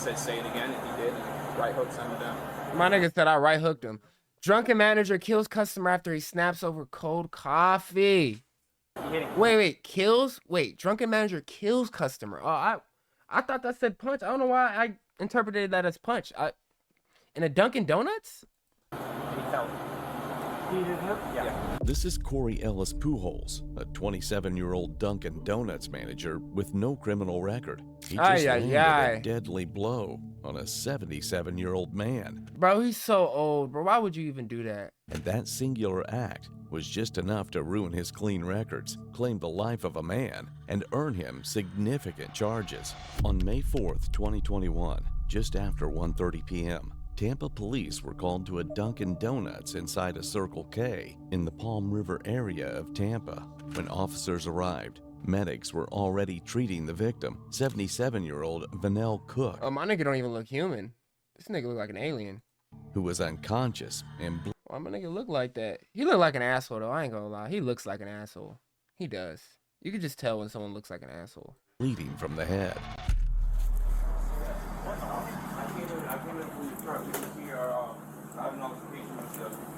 said, say it again, and he did. And right hook sent him down. My nigga said I right hooked him. Drunken manager kills customer after he snaps over cold coffee. Wait, kills? Wait, drunken manager kills customer. Oh, I thought that said punch. I don't know why I interpreted that as punch. In a Dunkin' Donuts? He fell. He did him? Yeah. This is Corey Ellis Pujols, a 27-year-old Dunkin' Donuts manager with no criminal record. He just landed a deadly blow on a 77-year-old man. Bro, he's so old, bro. Why would you even do that? And that singular act was just enough to ruin his clean records, claim the life of a man, and earn him significant charges. On May 4th, 2021, just after 1:30 p.m., Tampa police were called to a Dunkin' Donuts inside a Circle K in the Palm River area of Tampa. When officers arrived, medics were already treating the victim, 77-year-old Vanell Cook. Oh, my nigga don't even look human. This nigga look like an alien. Who was unconscious and why my nigga look like that? He look like an asshole, though. I ain't gonna lie. He looks like an asshole. He does. You can just tell when someone looks like an asshole. bleeding from the head.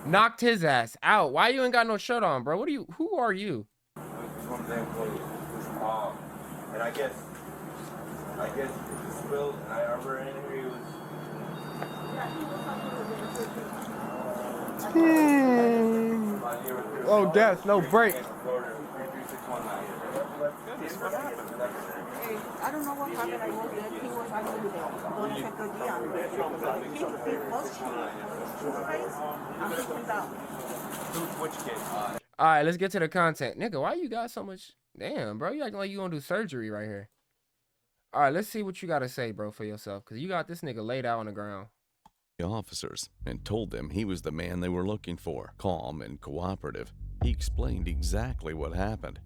Knocked his ass out. Why you ain't got no shirt on, bro? Who are you? And I guess it's Will, and I remember in here he was. Oh, death, no break. Hey, I don't know what happened. I was there. He was actually there. Going to check the Which kid? All right, let's get to the content. Nigga, why you got so much? Damn, bro, you acting like you gonna do surgery right here. All right, let's see what you gotta say, bro, for yourself, because you got this nigga laid out on the ground. The officers and told them he was the man they were looking for. Calm and cooperative, he explained exactly what happened.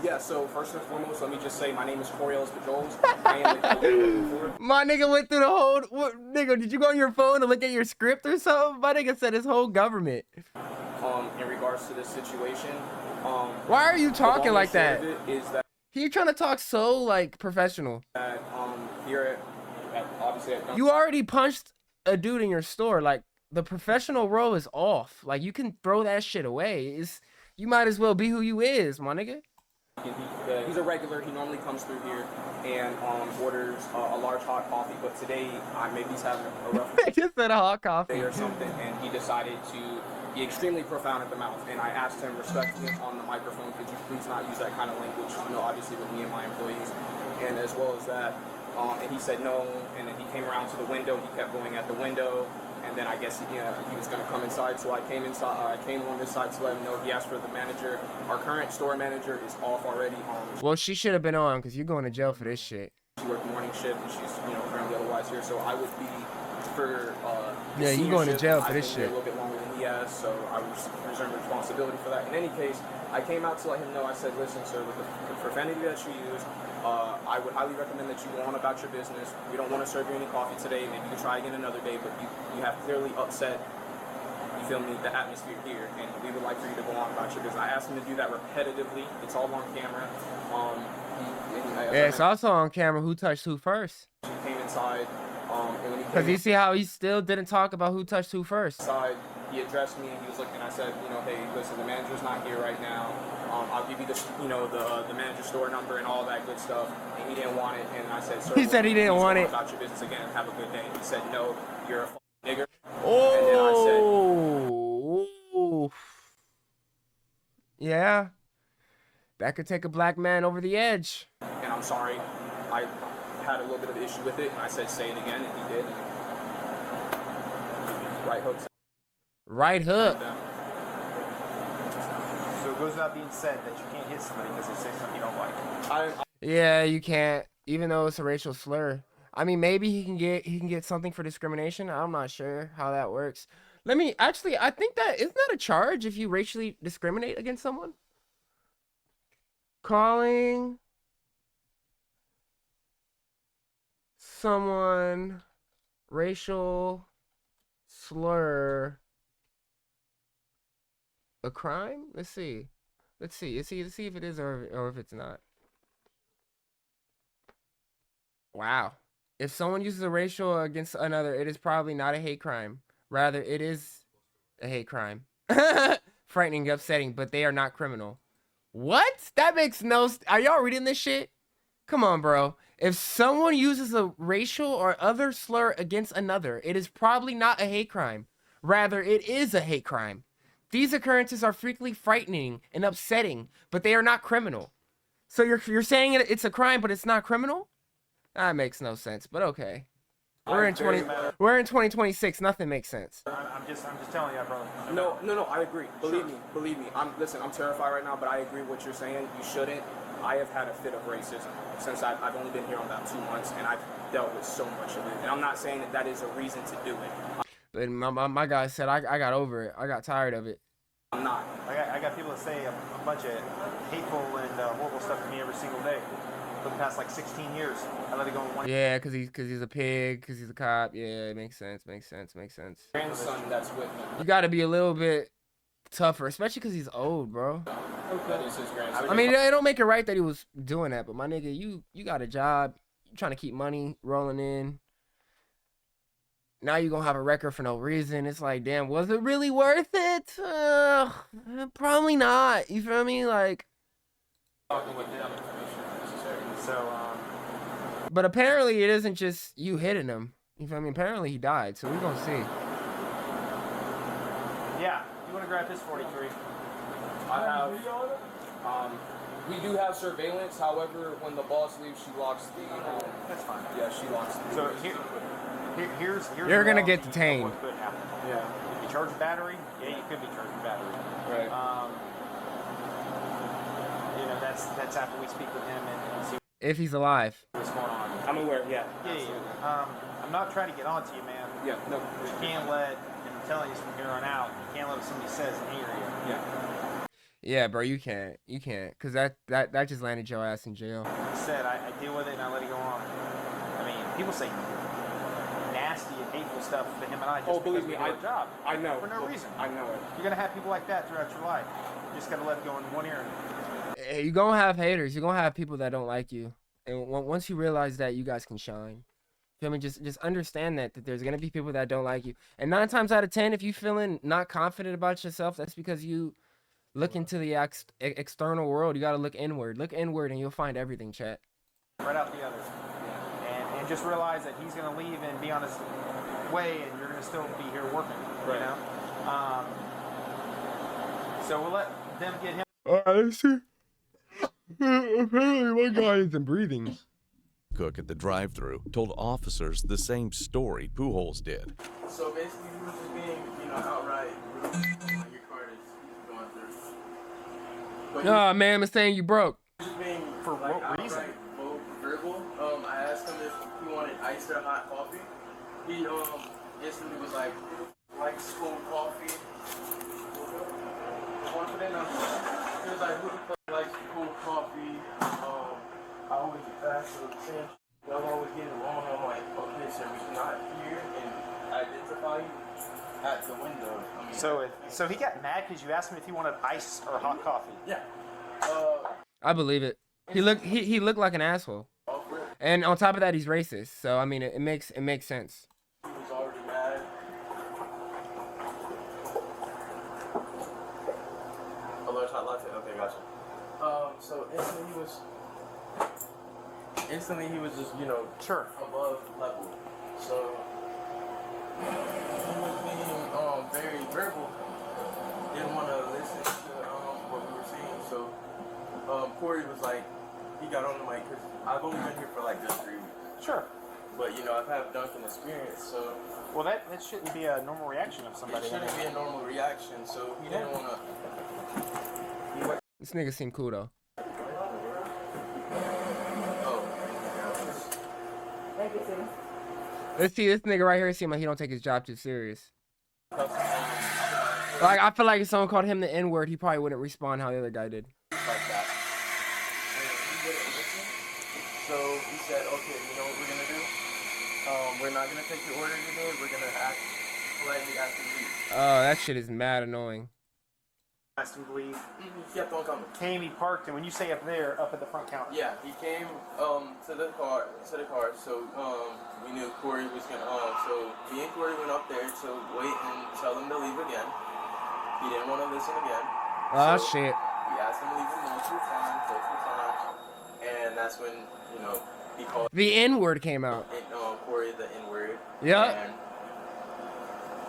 Yeah, so first and foremost, let me just say my name is Corey Ellis Pujols. I am the My nigga went through the whole... nigga, did you go on your phone to look at your script or something? My nigga said his whole government. In regards to this situation, why are you talking like that? Is that He trying to talk so, like, professional. Here at obviously at you already punched a dude in your store. Like, the professional role is off. Like, you can throw that shit away. You might as well be who you is, my nigga. He's a regular. He normally comes through here and orders a large hot coffee. But today, maybe he's having a rough day. Just said a hot coffee or something, and he decided to be extremely profound at the mouth. And I asked him respectfully on the microphone, could you please not use that kind of language? You know, obviously with me and my employees, and as well as that. And he said no. And then he came around to the window. He kept going at the window. And then I guess he was going to come inside, so I came inside. I came on this side to let him know. He asked for the manager. Our current store manager is off already. Well, she should have been on, because you're going to jail for this shit. She worked morning shift, and she's currently otherwise here. So I would be for yeah, you going to jail for this shit. A little bit longer than he has, so I would reserve responsibility for that. In any case, I came out to let him know. I said, listen, sir, with the profanity that you use, I would highly recommend that you go on about your business. We don't want to serve you any coffee today. Maybe you can try again another day, but you have clearly upset, you feel me, the atmosphere here, and we would like for you to go on about your business. I asked him to do that repetitively. It's all on camera. Yeah, it's also on camera who touched who first. He came inside, because you see how he still didn't talk about who touched who first. Inside, he addressed me, and he was looking. I said, hey, listen, the manager's not here right now. I'll give you the manager's store number and all that good stuff. And he didn't want it, and I said, sir, he said he didn't want it. About your business again. Have a good day. He said, no, you're a nigger. Oh. And then I said, yeah, that could take a black man over the edge. And I'm sorry, I had a little bit of an issue with it, and I said, say it again, and he did. Right hook. Right hook. So it goes without being said that you can't hit somebody because they say something you don't like. Yeah, you can't, even though it's a racial slur. I mean, maybe he can get something for discrimination. I'm not sure how that works. I think that isn't that a charge if you racially discriminate against someone? Calling someone racial slur a crime? Let's see if it is or if it's not. Wow. If someone uses a racial against another, it is probably not a hate crime. Rather, it is a hate crime. Frightening, upsetting, but they are not criminal. What? That makes no... Are y'all reading this shit? Come on, bro. If someone uses a racial or other slur against another, it is probably not a hate crime. Rather, it is a hate crime. These occurrences are frequently frightening and upsetting, but they are not criminal. So you're saying it's a crime, but it's not criminal? That makes no sense, but okay. We're in 2026. Nothing makes sense. I'm just telling you, brother. No, I agree. Believe me. I'm terrified right now, but I agree what you're saying. You shouldn't. I have had a fit of racism since I've only been here about 2 months, and I've dealt with so much of it. And I'm not saying that is a reason to do it. But my guy said I got over it. I got tired of it. I'm not. I got people that say a bunch of hateful and horrible stuff to me every single day. For the past like 16 years, I let it go in one. Yeah, cause he's a pig, cause he's a cop. Yeah, it makes sense. Grandson that's with me. You got to be a little bit tougher, especially cause he's old, bro. That is his grandson. I mean, it don't make it right that he was doing that, but my nigga, you got a job, you trying to keep money rolling in. Now you gonna have a record for no reason. It's like, damn, was it really worth it? Probably not. You feel me? Like. But apparently it isn't just you hitting him. You feel me? Apparently he died, so we're gonna see. Yeah, you want to grab his 43? I have. We do have surveillance. However, when the boss leaves, she locks the. That's fine. Yeah, she locks the. So here's you're gonna get detained. What could happen? Yeah. If you charge a battery, yeah, you could be charged a battery. Right. You know, that's after we speak with him and see if he's alive. What's going on. I'm aware. Yeah. Yeah. I'm not trying to get on to you, man. Yeah. No. You can't let. I'm telling you this from here on out. You can't let what somebody says anger you. Yeah. Yeah, bro, you can't, cause that just landed your ass in jail. Like I said, I deal with it and I let it go on. I mean, people say nasty and hateful stuff to him and I just believe because me, we do our job. I know. For no reason. I know it. You're gonna have people like that throughout your life. You just gotta let it go in one ear. You're gonna have haters. You're gonna have people that don't like you, and once you realize that, you guys can shine. Feel me? Just understand that there's gonna be people that don't like you, and 9 times out of 10, if you feeling not confident about yourself, that's because you look into the external world. You gotta look inward. Look inward, and you'll find everything, chat. Right out the other, and just realize that he's gonna leave and be on his way, and you're gonna still be here working. Right. You know. So we'll let them get him. Let's see. Apparently, my guy isn't breathing. Cook at the drive-thru told officers the same story Pujols did. So basically, he was just being, outright rude when your card is going through. Nah, man, I'm saying you broke. Just being For what reason? Verbal. I asked him if he wanted iced or hot coffee. He instantly was like cold coffee. He was like, who the fuck likes cold coffee? I always ask him the same. Y'all always get it wrong. I'm like, okay, sir, we cannot hear and identify you at the window. I mean, So he got mad because you asked him if he wanted ice or hot coffee. Yeah. I believe it. He looked like an asshole. And on top of that, he's racist. So I mean, it makes sense. He was already mad. Oh, there's hot latte. Okay, gotcha. So instantly he was just, Sure. above level. So he was being very verbal. Didn't want to listen to what we were saying. So Corey was like, he got on the mic because I've only been here for like just 3 weeks. Sure. But I've had Drunkin experience, so Well, that shouldn't be a normal reaction of somebody. it shouldn't be a normal reaction. So he didn't want to. This nigga seem cool though. Thank you, sis. Let's see, this nigga right here seem like he don't take his job too serious. Like, I feel like if someone called him the N-word, he probably wouldn't respond how the other guy did. Like that. And he didn't listen. So he said, okay, you know what we're going to do? We're not going to take your order today. We're going to act politely after you. Oh, that shit is mad annoying. asked him to leave. He kept on coming. Came, he parked, and when you say up there, up at the front counter. Yeah, he came to the car. So we knew Corey was gonna. So me and Corey went up there to wait and tell him to leave again. He didn't want to listen again. Oh So shit. we asked him to leave multiple times, and that's when he called. The N-word came out. Corey the N-word. Yeah. And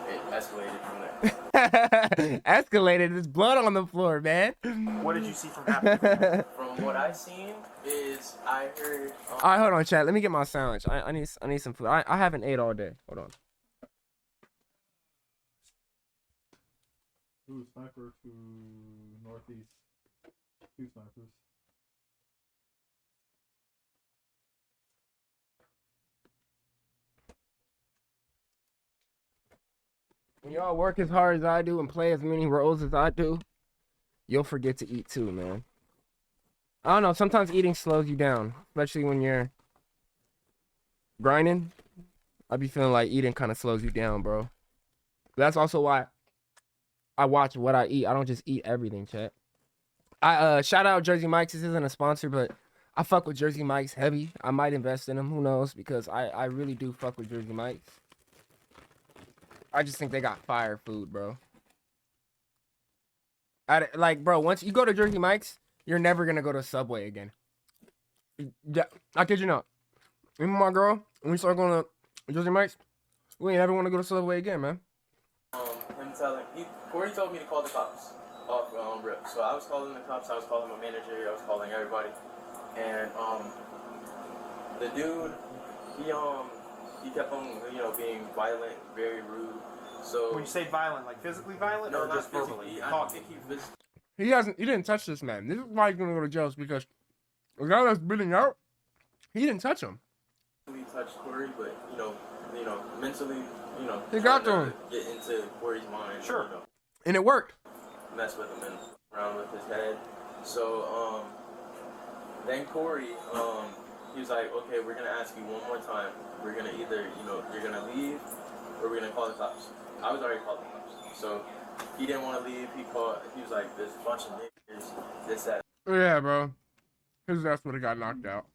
it escalated from there. Escalated. There's blood on the floor, man. What did you see from happening? From what I seen is I heard. All right, hold on, chat. Let me get my sandwich. I need some food. I haven't ate all day. Hold on. Ooh, sniper to northeast. 2 snipers. When y'all work as hard as I do and play as many roles as I do, you'll forget to eat too, man. I don't know. Sometimes eating slows you down, especially when you're grinding. I be feeling like eating kind of slows you down, bro. That's also why I watch what I eat. I don't just eat everything, chat. I shout out Jersey Mike's. This isn't a sponsor, but I fuck with Jersey Mike's heavy. I might invest in them. Who knows? Because I really do fuck with Jersey Mike's. I just think they got fire food, bro. Like, bro, once you go to Jersey Mike's, you're never gonna go to Subway again. Yeah, I kid you not. Me and my girl, when we start going to Jersey Mike's, we ain't ever want to go to Subway again, man. Corey told me to call the cops off rip. So I was calling the cops. I was calling my manager. I was calling everybody. And the dude, he kept on being violent, very rude. So When you say violent, like physically violent, no, or not just verbally? physically. I don't think he physically. He didn't touch this man. This is why he's gonna go to jail, is because the guy that's bleeding out, he didn't touch him. He touched Corey, but mentally, He got trying to him. get into Corey's mind. Sure. And it worked. Mess with him and around with his head. So then Corey, he was like, okay, we're gonna ask you one more time. We're gonna either you're gonna leave or we're gonna call the cops. I was already calling the cops, so he didn't want to leave. He was like, there's a bunch of niggas, this that. Yeah, bro. His ass would have got knocked out.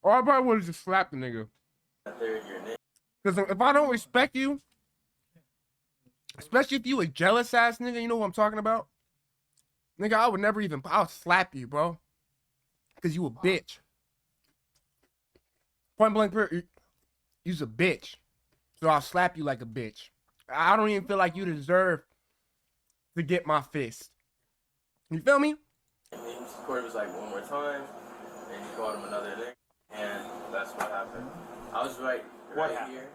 Or I probably would have just slapped the nigga. Third year nigga. Because if I don't respect you, especially if you a jealous ass nigga, you know what I'm talking about? Nigga, I would never even, I'll slap you, bro. Because you a bitch. Point blank period, you's a bitch. So I'll slap you like a bitch. I don't even feel like you deserve to get my fist. You feel me? And Corey was like, one more time, and he called him another nigga, and that's what happened. I was right here,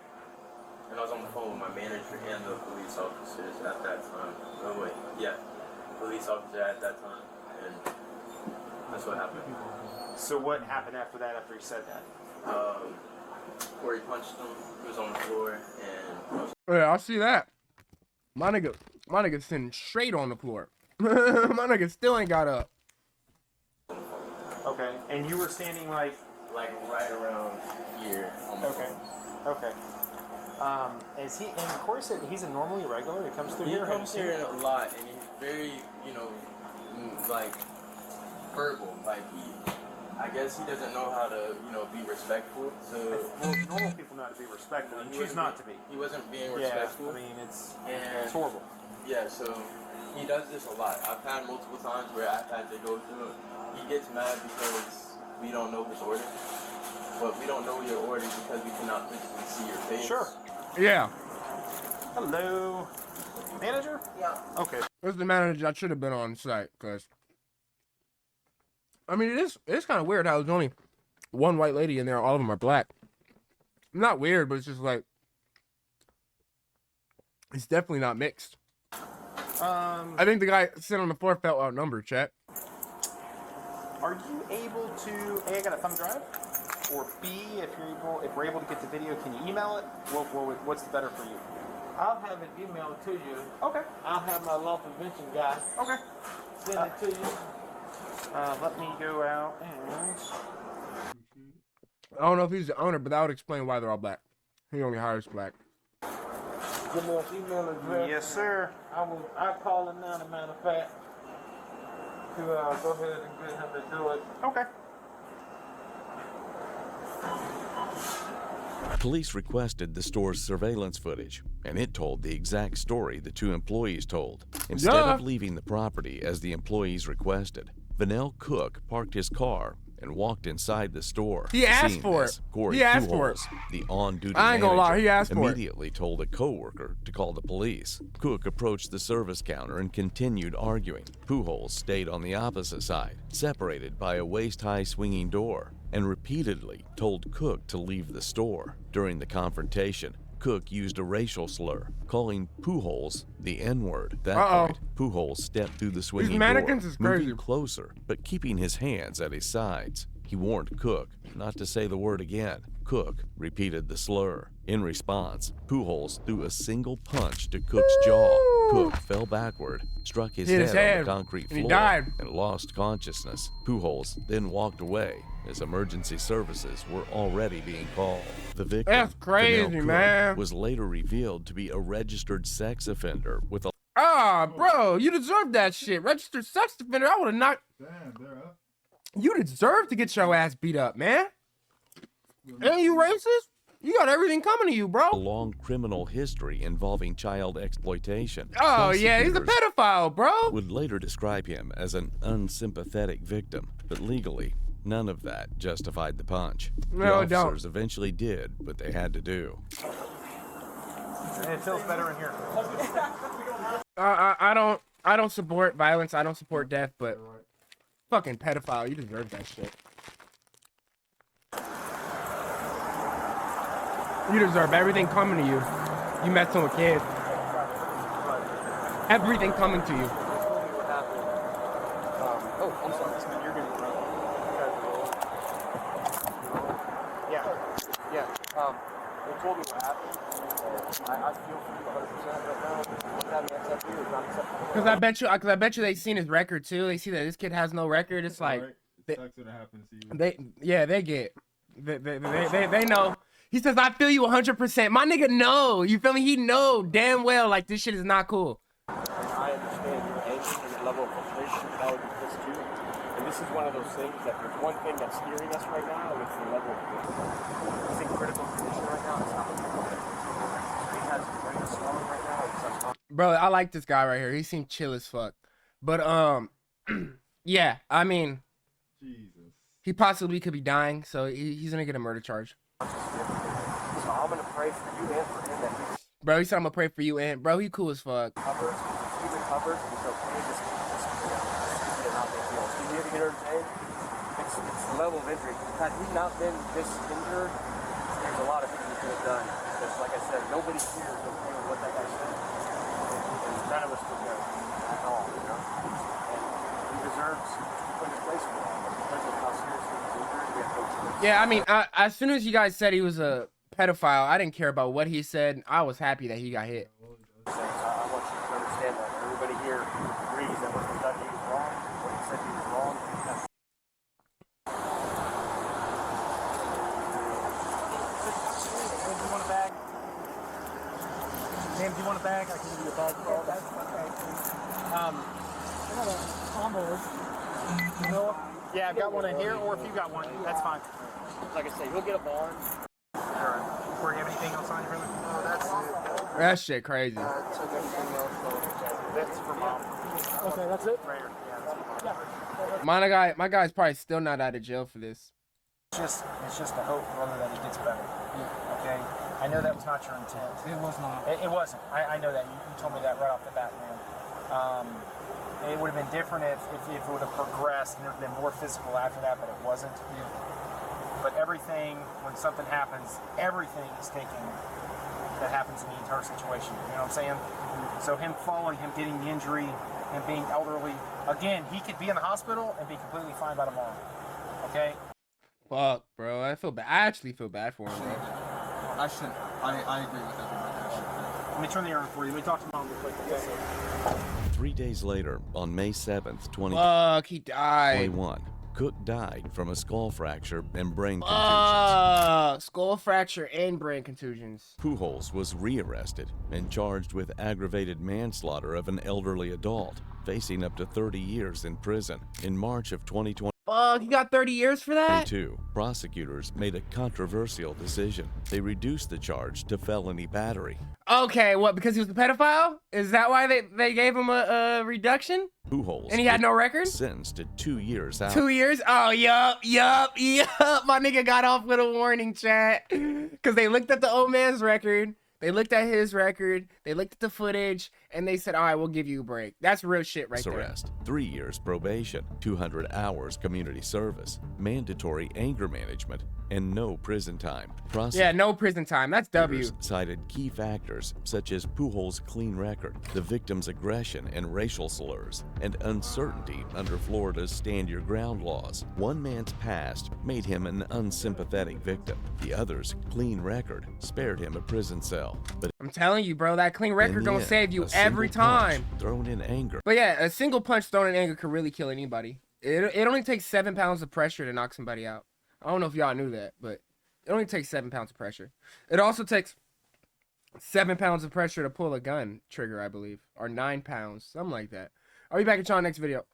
and I was on the phone with my manager and the police officers at that time. Oh wait, yeah, police officer at that time, and that's what happened. So what happened after that? After he said that? Corey punched him. He was on the floor, and Yeah, I see that. My nigga sitting straight on the floor. My nigga still ain't got up. Okay, and you were standing like right around here. On the okay, phone. okay. Is he? And Corey said he's a normally regular. He comes through He here. comes here a lot, and he's very, like verbal. Like I guess he doesn't know how to, be respectful. So Normal people know how to be respectful, and choose not to be. He wasn't being respectful. Yeah, I mean it's horrible. horrible. Yeah, so he does this a lot. I've had multiple times where I've had to go through it. He gets mad because we don't know his order. But we don't know your order because we cannot physically see your face. Sure. Yeah. Hello, manager. Yeah. Okay. This is the manager that should have been on site, because I mean, it's kind of weird how there's only one white lady in there. All of them are black. Not weird, but it's just like, it's definitely not mixed. I think the guy sitting on the floor felt outnumbered, chat. Are you able to A, I got a thumb drive, or B, if we're able to get the video, can you email it? What's better for you? I'll have it emailed to you. Okay. I'll have my law prevention guy Okay. send it to you. Let me go out and. I don't know if he's the owner, but that would explain why they're all black. He only hires black. Give me an email address. Yes, sir. I'll call him now, as a matter of fact. to go ahead and get him to do it. Okay. Police requested the store's surveillance footage, and it told the exact story the two employees told. Instead of leaving the property as the employees requested, Vanell Cook parked his car and walked inside the store. He asked Seeing for this, it. Corey He asked for it. Pujols, the on-duty I ain't gonna lie, manager, he asked for it. immediately told a coworker to call the police. Cook approached the service counter and continued arguing. Pujols stayed on the opposite side, separated by a waist-high swinging door, and repeatedly told Cook to leave the store. During the confrontation, Cook used a racial slur, calling Pujols the N-word. At that point, Pujols stepped through the swinging mannequins door, is crazy. moving closer, but keeping his hands at his sides. He warned Cook not to say the word again. Cook repeated the slur. In response, Pujols threw a single punch to Cook's jaw. Cook fell backward, struck his Hit head his on head, the concrete and he floor, died. and lost consciousness. Pujols then walked away as emergency services were already being called. The victim, That's crazy, Vanell Cook, man. was later revealed to be a registered sex offender with a Bro, you deserve that shit. Registered sex offender. I would have knocked. Damn, they're up. You deserve to get your ass beat up, man. Ain't you racist? You got everything coming to you, bro. long criminal history involving child exploitation. Oh yeah, he's a Prosecutors pedophile, bro. would later describe him as an unsympathetic victim, but legally, none of that justified the punch. No, the it don't. officers eventually did what they had to do. And it feels better in here. I don't support violence. I don't support death, but fucking pedophile, you deserve that shit. You deserve everything coming to you. You messing with kids. Everything coming to you. Oh, I'm sorry. You're good. Yeah. They told me what happened. I feel for you 100% right now. What's happening acceptable is not acceptable. Cause I bet you they seen his record too. They see that this kid has no record. It's like Right? they- It sucks when it happens to you. they know. He says I feel you 100%. My nigga know. You feel me? He know damn well like this shit is not cool. I understand your anger and your level of frustration, but I would be pissed too. And this is one of those things that there's one thing that's steering us right now, and it's the level of risk. He's in critical condition right now. It's not what he has his brain swelling right now. It's unconscious. Bro, I like this guy right here. He seemed chill as fuck. But yeah, I mean, Jesus. he possibly could be dying, so he's gonna get a murder charge. So I'm gonna pray for you and for him that he Bro, he said I'm gonna pray for you, and bro, he cool as fuck. recovers. If he recovers, it's okay. Just not big deal. You know what I'm saying? It's the level of injury. Had he not been this injured, there's a lot of things he could have done. Because, like I said, nobody here is okay with what that guy said. And none of us would know at all, you know? And he deserves to put his place for that. But because of how seriously he's injured, we have no choice. Yeah, I mean, as soon as you guys said he was a pedophile, I didn't care about what he said. I was happy that he got hit. So I want you to understand that everybody here agrees that what Kentucky is wrong, what he said he was wrong. Do you want a bag? Sam, do you want a bag? I can give you a bag for all that. Yeah, I've got one in here, or if you got one, that's fine. Like I say, he'll get a bond. Sure. Corey, you have anything else on you, brother? No, that's it. That shit crazy. Took everything else. That's for mom. Okay, that's it? Right here. Yeah, that's for mom. My guy's probably still not out of jail for this. It's just a hope, brother, that he gets better. Okay? I know that was not your intent. It was not. It wasn't. I know that. You told me that right off the bat, man. It would have been different if it would have progressed and there would have been more physical after that, but it wasn't. Yeah. But everything, when something happens, everything is taken that happens in the entire situation. You know what I'm saying? So him falling, him getting the injury, him being elderly, again, he could be in the hospital and be completely fine by tomorrow. Okay? Fuck, bro. I feel bad. I actually feel bad for him, bro. I shouldn't. I agree with everybody. Let me turn the air on for you. Let me talk to mom real quick. Okay? 3 days later, on May 7th, Fuck, he died. 2021, Cook died from a skull fracture and brain contusions. Skull fracture and brain contusions. Pujols was rearrested and charged with aggravated manslaughter of an elderly adult, facing up to 30 years in prison. In March of 2022, Fuck, you got 30 years for that? prosecutors made a controversial decision. They reduced the charge to felony battery. Okay, what, because he was a pedophile? Is that why they gave him a reduction? Pujols And he had no record? was sentenced to 2 years out. 2 years? Oh, yup. My nigga got off with a warning, chat. Because they looked at the old man's record. They looked at his record. They looked at the footage. And they said, all right, we'll give you a break. That's real shit right there. Arrest, 3 years probation, 200 hours community service, mandatory anger management, and no prison time. Yeah, no prison time. That's W. Cited key factors such as Pujols' clean record, the victim's aggression and racial slurs, and uncertainty under Florida's stand your ground laws. One man's past made him an unsympathetic victim. The other's clean record spared him a prison cell. But I'm telling you, bro, that clean record gonna save you a every single punch time. thrown in anger. But yeah, a single punch thrown in anger could really kill anybody. It only takes 7 pounds of pressure to knock somebody out. I don't know if y'all knew that, but it only takes 7 pounds of pressure. It also takes 7 pounds of pressure to pull a gun trigger, I believe, or 9 pounds, something like that. I'll be back at y'all next video.